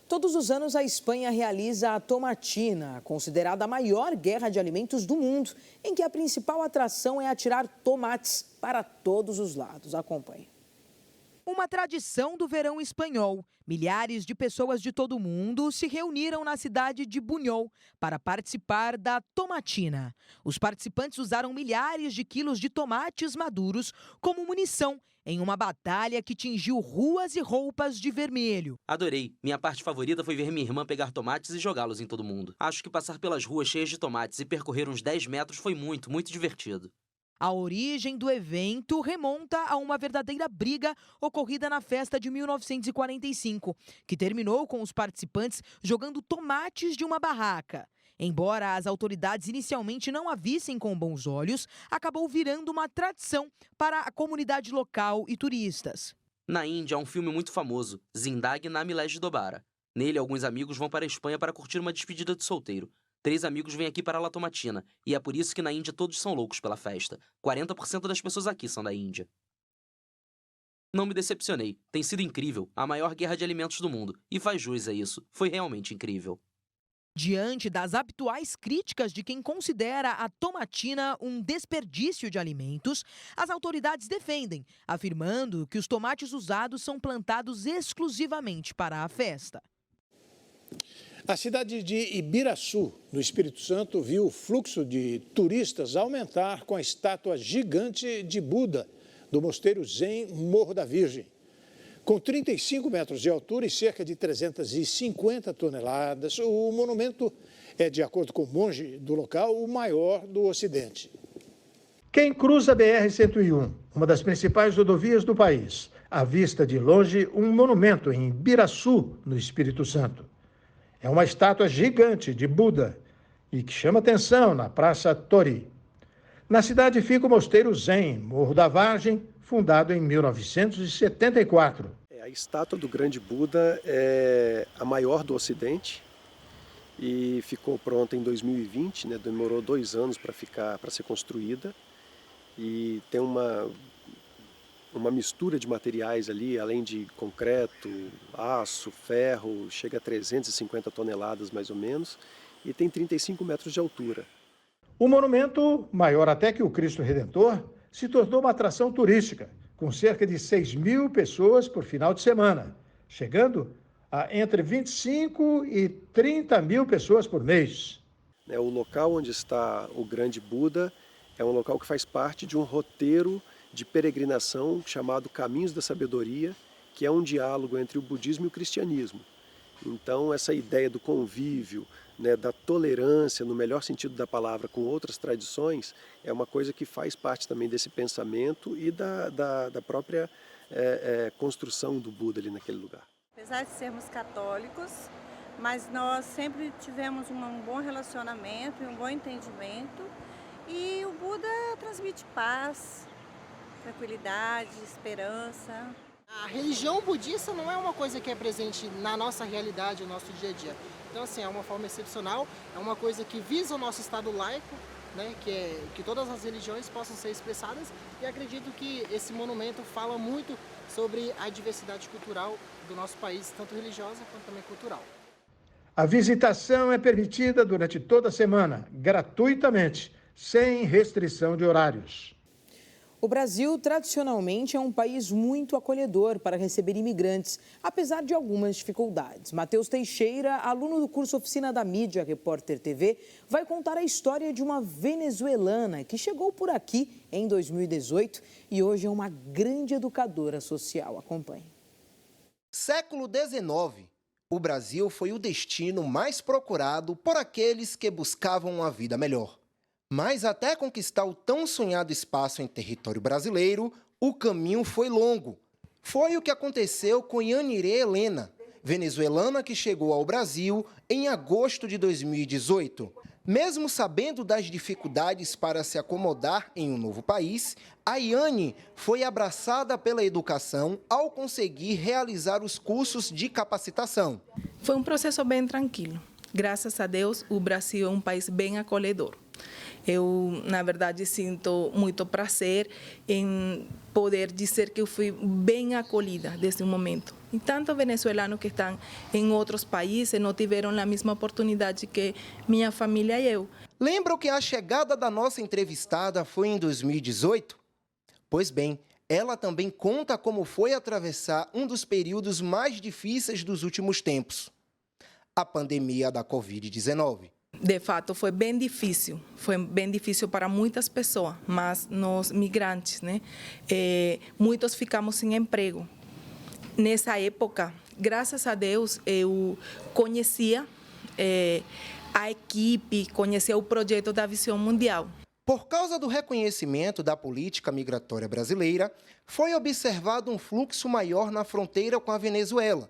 Todos os anos, a Espanha realiza a Tomatina, considerada a maior guerra de alimentos do mundo, em que a principal atração é atirar tomates para todos os lados. Acompanhe. Uma tradição do verão espanhol. Milhares de pessoas de todo o mundo se reuniram na cidade de Buñol para participar da Tomatina. Os participantes usaram milhares de quilos de tomates maduros como munição em uma batalha que tingiu ruas e roupas de vermelho. Adorei. Minha parte favorita foi ver minha irmã pegar tomates e jogá-los em todo mundo. Acho que passar pelas ruas cheias de tomates e percorrer uns 10 metros foi muito divertido. A origem do evento remonta a uma verdadeira briga ocorrida na festa de 1945, que terminou com os participantes jogando tomates de uma barraca. Embora as autoridades inicialmente não a vissem com bons olhos, acabou virando uma tradição para a comunidade local e turistas. Na Índia há um filme muito famoso, Zindagi na Milés de Dobara. Nele, alguns amigos vão para a Espanha para curtir uma despedida de solteiro. 3 amigos vêm aqui para La Tomatina, e é por isso que na Índia todos são loucos pela festa. 40% das pessoas aqui são da Índia. Não me decepcionei. Tem sido incrível, a maior guerra de alimentos do mundo. E faz jus a isso. Foi realmente incrível. Diante das habituais críticas de quem considera a tomatina um desperdício de alimentos, as autoridades defendem, afirmando que os tomates usados são plantados exclusivamente para a festa. A cidade de Ibiraçu, no Espírito Santo, viu o fluxo de turistas aumentar com a estátua gigante de Buda, do Mosteiro Zen Morro da Virgem. Com 35 metros de altura e cerca de 350 toneladas, o monumento é, de acordo com o monge do local, o maior do Ocidente. Quem cruza a BR-101, uma das principais rodovias do país, avista de longe um monumento em Ibiraçu, no Espírito Santo. É uma estátua gigante de Buda e que chama atenção na Praça Tori. Na cidade fica o Mosteiro Zen, Morro da Vargem, fundado em 1974. A estátua do grande Buda é a maior do Ocidente e ficou pronta em 2020, né? Demorou 2 anos para ser construída e tem uma mistura de materiais ali, além de concreto, aço, ferro, chega a 350 toneladas mais ou menos, e tem 35 metros de altura. O monumento, maior até que o Cristo Redentor, se tornou uma atração turística, com cerca de 6.000 pessoas por final de semana, chegando a entre 25 e 30 mil pessoas por mês. O local onde está o grande Buda é um local que faz parte de um roteiro de peregrinação chamado Caminhos da Sabedoria, que é um diálogo entre o budismo e o cristianismo. Então, essa ideia do convívio, né, da tolerância, no melhor sentido da palavra, com outras tradições, é uma coisa que faz parte também desse pensamento e da própria construção do Buda ali naquele lugar. Apesar de sermos católicos, mas nós sempre tivemos um bom relacionamento e um bom entendimento, e o Buda transmite paz, tranquilidade, esperança. A religião budista não é uma coisa que é presente na nossa realidade, no nosso dia a dia. Então, assim, é uma forma excepcional, é uma coisa que visa o nosso estado laico, né, que todas as religiões possam ser expressadas, e acredito que esse monumento fala muito sobre a diversidade cultural do nosso país, tanto religiosa quanto também cultural. A visitação é permitida durante toda a semana, gratuitamente, sem restrição de horários. O Brasil, tradicionalmente, é um país muito acolhedor para receber imigrantes, apesar de algumas dificuldades. Matheus Teixeira, aluno do curso Oficina da Mídia Repórter TV, vai contar a história de uma venezuelana que chegou por aqui em 2018 e hoje é uma grande educadora social. Acompanhe. Século XIX. O Brasil foi o destino mais procurado por aqueles que buscavam uma vida melhor. Mas até conquistar o tão sonhado espaço em território brasileiro, o caminho foi longo. Foi o que aconteceu com Yanirê Helena, venezuelana que chegou ao Brasil em agosto de 2018. Mesmo sabendo das dificuldades para se acomodar em um novo país, a Yane foi abraçada pela educação ao conseguir realizar os cursos de capacitação. Foi um processo bem tranquilo. Graças a Deus, o Brasil é um país bem acolhedor. Eu, na verdade, sinto muito prazer em poder dizer que eu fui bem acolhida nesse momento. E tanto venezuelanos que estão em outros países não tiveram a mesma oportunidade que minha família e eu. Lembram que a chegada da nossa entrevistada foi em 2018? Pois bem, ela também conta como foi atravessar um dos períodos mais difíceis dos últimos tempos, a pandemia da Covid-19. De fato, foi bem difícil para muitas pessoas, mas nós migrantes, né? Muitos ficamos sem emprego. Nessa época, graças a Deus, eu conhecia a equipe, conhecia o projeto da Visão Mundial. Por causa do reconhecimento da política migratória brasileira, foi observado um fluxo maior na fronteira com a Venezuela.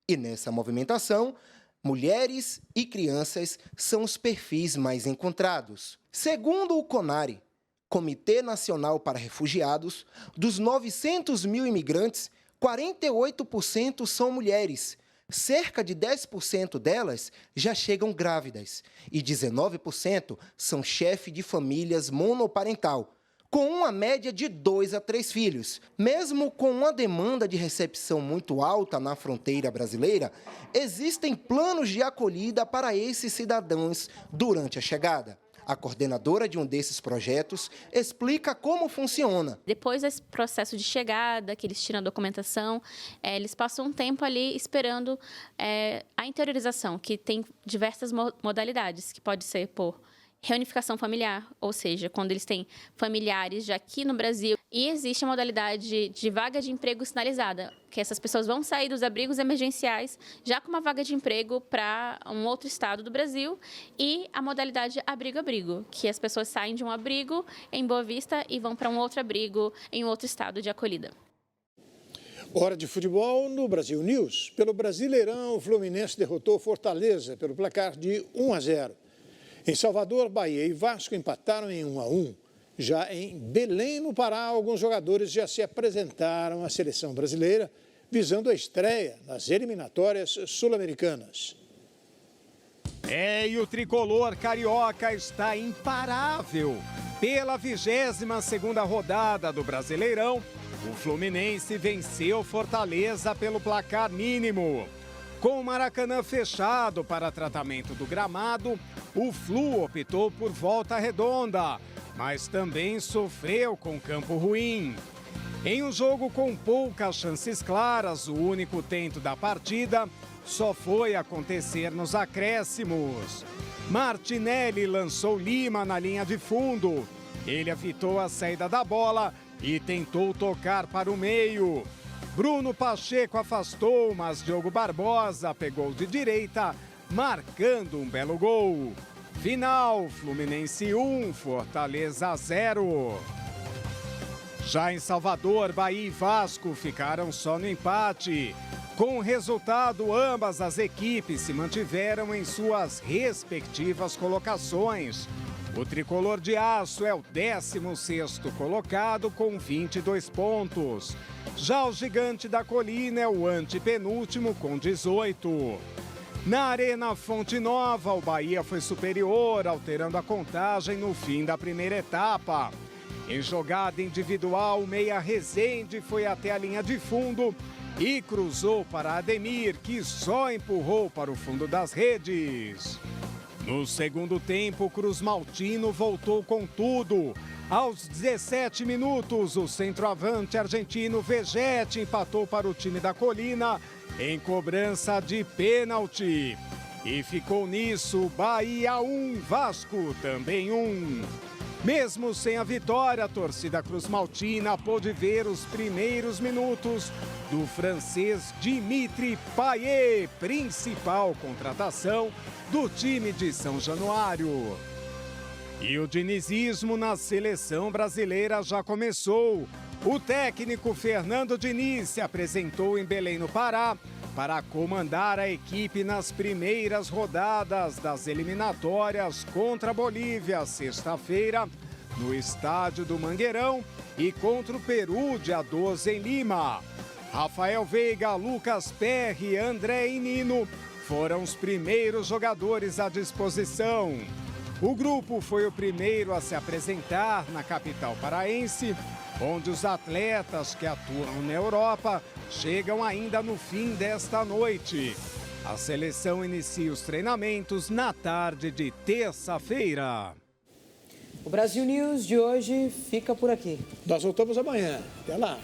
E nessa movimentação, mulheres e crianças são os perfis mais encontrados. Segundo o CONARE, Comitê Nacional para Refugiados, dos 900 mil imigrantes, 48% são mulheres. Cerca de 10% delas já chegam grávidas e 19% são chefe de famílias monoparental, com uma média de 2 a 3 filhos. Mesmo com uma demanda de recepção muito alta na fronteira brasileira, existem planos de acolhida para esses cidadãos durante a chegada. A coordenadora de um desses projetos explica como funciona. Depois desse processo de chegada, que eles tiram a documentação, eles passam um tempo ali esperando a interiorização, que tem diversas modalidades, que pode ser por reunificação familiar, ou seja, quando eles têm familiares já aqui no Brasil. E existe a modalidade de vaga de emprego sinalizada, que essas pessoas vão sair dos abrigos emergenciais já com uma vaga de emprego para um outro estado do Brasil, e a modalidade abrigo-abrigo, que as pessoas saem de um abrigo em Boa Vista e vão para um outro abrigo em outro estado de acolhida. Hora de futebol no Brasil News. Pelo Brasileirão, o Fluminense derrotou Fortaleza pelo placar de 1-0. Em Salvador, Bahia e Vasco empataram em 1-1. Já em Belém, no Pará, alguns jogadores já se apresentaram à seleção brasileira, visando a estreia nas eliminatórias sul-americanas. E o tricolor carioca está imparável. Pela 22ª rodada do Brasileirão, o Fluminense venceu Fortaleza pelo placar mínimo. Com o Maracanã fechado para tratamento do gramado, o Flu optou por volta redonda, mas também sofreu com campo ruim. Em um jogo com poucas chances claras, o único tento da partida só foi acontecer nos acréscimos. Martinelli lançou Lima na linha de fundo. Ele apitou a saída da bola e tentou tocar para o meio. Bruno Pacheco afastou, mas Diogo Barbosa pegou de direita, marcando um belo gol. Final, Fluminense 1, Fortaleza 0. Já em Salvador, Bahia e Vasco ficaram só no empate. Com o resultado, ambas as equipes se mantiveram em suas respectivas colocações. O tricolor de aço é o 16º colocado com 22 pontos. Já o gigante da colina é o antepenúltimo com 18. Na Arena Fonte Nova, o Bahia foi superior, alterando a contagem no fim da primeira etapa. Em jogada individual, o meia Rezende foi até a linha de fundo e cruzou para Ademir, que só empurrou para o fundo das redes. No segundo tempo, o Cruz Maltino voltou com tudo. Aos 17 minutos, o centroavante argentino Vegete empatou para o time da Colina em cobrança de pênalti. E ficou nisso, Bahia 1, Vasco também 1. Mesmo sem a vitória, a torcida Cruz Maltina pôde ver os primeiros minutos do francês Dimitri Payet, principal contratação do time de São Januário. E o dinizismo na seleção brasileira já começou. O técnico Fernando Diniz se apresentou em Belém, no Pará, para comandar a equipe nas primeiras rodadas das eliminatórias contra a Bolívia, sexta-feira, no estádio do Mangueirão, e contra o Peru, dia 12, em Lima. Rafael Veiga, Lucas Perry, André e Nino foram os primeiros jogadores à disposição. O grupo foi o primeiro a se apresentar na capital paraense, onde os atletas que atuam na Europa chegam ainda no fim desta noite. A seleção inicia os treinamentos na tarde de terça-feira. O Brasil News de hoje fica por aqui. Nós voltamos amanhã. Até lá.